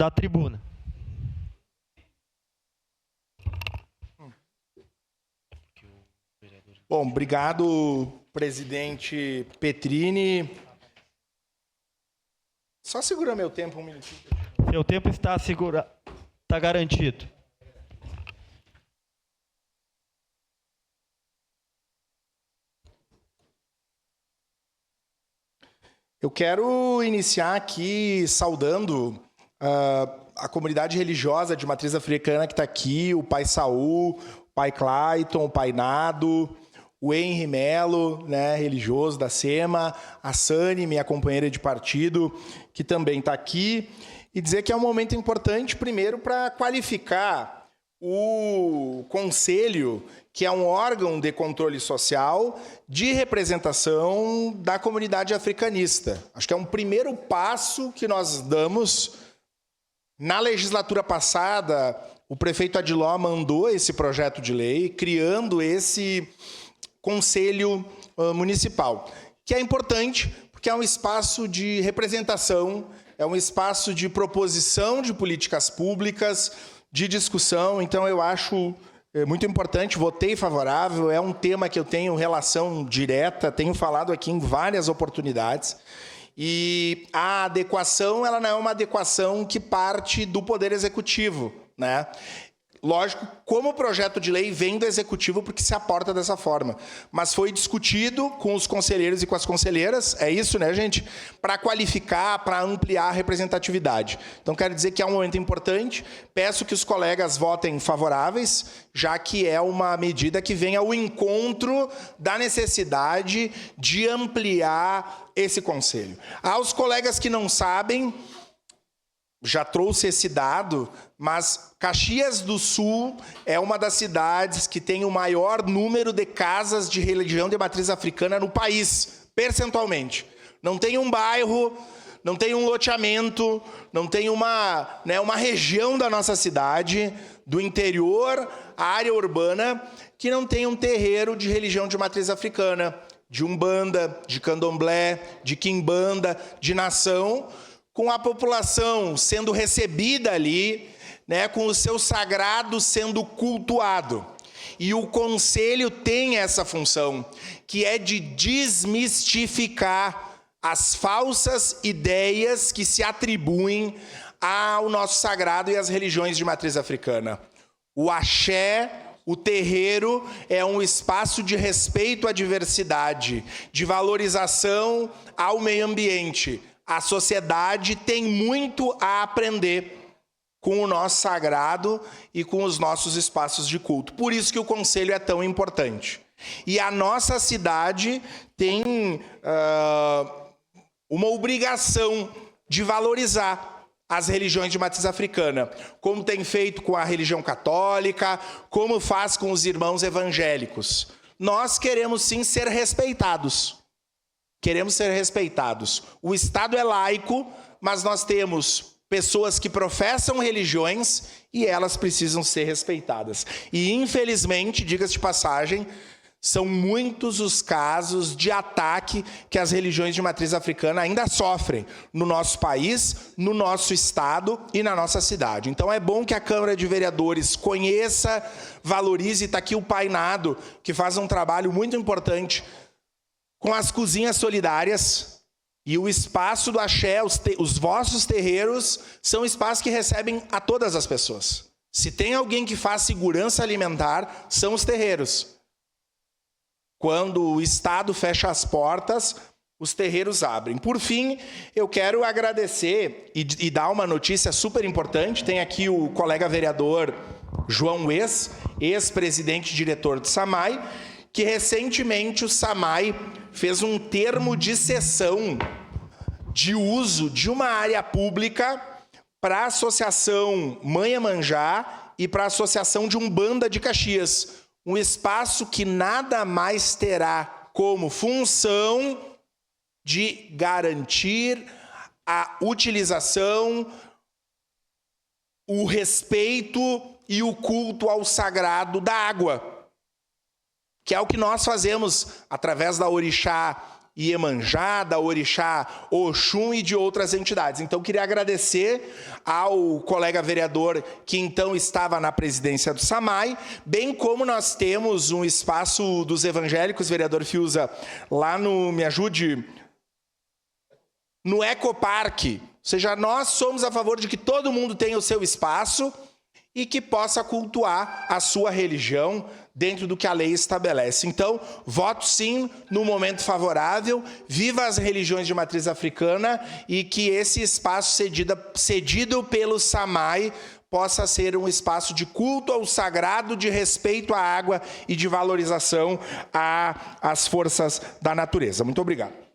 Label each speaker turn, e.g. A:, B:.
A: da tribuna.
B: Bom, obrigado, presidente Petrini. Só segura meu tempo um minutinho.
A: Seu tempo está garantido.
B: Eu quero iniciar aqui saudando a comunidade religiosa de matriz africana que está aqui, o pai Saul, o pai Clayton, o pai Nado, o Henry Melo, né, religioso da SEMA, a Sani, minha companheira de partido, que também está aqui, e dizer que é um momento importante, primeiro, para qualificar o Conselho, que é um órgão de controle social de representação da comunidade africanista. Acho que é um primeiro passo que nós damos. Na legislatura passada, o prefeito Adiló mandou esse projeto de lei, criando esse Conselho Municipal, que é importante porque é um espaço de representação, é um espaço de proposição de políticas públicas, de discussão. Então, eu acho muito importante, votei favorável, é um tema que eu tenho relação direta, tenho falado aqui em várias oportunidades. E a adequação, ela não é uma adequação que parte do Poder Executivo, né? Lógico, como o projeto de lei vem do Executivo porque se aporta dessa forma. Mas foi discutido com os conselheiros e com as conselheiras, é isso, né, gente? Para qualificar, para ampliar a representatividade. Então, quero dizer que é um momento importante. Peço que os colegas votem favoráveis, já que é uma medida que vem ao encontro da necessidade de ampliar esse conselho. Aos colegas que não sabem, já trouxe esse dado, mas Caxias do Sul é uma das cidades que tem o maior número de casas de religião de matriz africana no país, percentualmente. Não tem um bairro, não tem um loteamento, não tem uma região da nossa cidade, do interior, a área urbana, que não tem um terreiro de religião de matriz africana, de umbanda, de candomblé, de quimbanda, de nação, com a população sendo recebida ali, né, com o seu sagrado sendo cultuado. E o Conselho tem essa função, que é de desmistificar as falsas ideias que se atribuem ao nosso sagrado e às religiões de matriz africana. O axé, o terreiro, é um espaço de respeito à diversidade, de valorização ao meio ambiente. A sociedade tem muito a aprender com o nosso sagrado e com os nossos espaços de culto. Por isso que o Conselho é tão importante. E a nossa cidade tem uma obrigação de valorizar as religiões de matriz africana, como tem feito com a religião católica, como faz com os irmãos evangélicos. Nós queremos sim ser respeitados. Queremos ser respeitados. O Estado é laico, mas nós temos pessoas que professam religiões e elas precisam ser respeitadas. E, infelizmente, diga-se de passagem, são muitos os casos de ataque que as religiões de matriz africana ainda sofrem no nosso país, no nosso estado e na nossa cidade. Então, é bom que a Câmara de Vereadores conheça, valorize. Está aqui o Pai Nado, que faz um trabalho muito importante com as cozinhas solidárias, e o espaço do axé, os vossos terreiros, são espaços que recebem a todas as pessoas. Se tem alguém que faz segurança alimentar, são os terreiros. Quando o Estado fecha as portas, os terreiros abrem. Por fim, eu quero agradecer e dar uma notícia super importante. Tem aqui o colega vereador João Wes, ex-presidente e diretor do SAMAI, que recentemente o SAMAI fez um termo de cessão de uso de uma área pública para a Associação Mãe Iemanjá e para a Associação de Umbanda de Caxias. Um espaço que nada mais terá como função de garantir a utilização, o respeito e o culto ao sagrado da água, que é o que nós fazemos através da orixá Iemanjá, da Orixá Oxum e de outras entidades. Então, queria agradecer ao colega vereador que então estava na presidência do SAMAI, bem como nós temos um espaço dos evangélicos, vereador Fiuza, lá no, me ajude, no Ecoparque. Ou seja, nós somos a favor de que todo mundo tenha o seu espaço e que possa cultuar a sua religião dentro do que a lei estabelece. Então, voto sim no momento favorável, viva as religiões de matriz africana e que esse espaço cedido pelo SAMAI possa ser um espaço de culto ao sagrado, de respeito à água e de valorização às forças da natureza. Muito obrigado.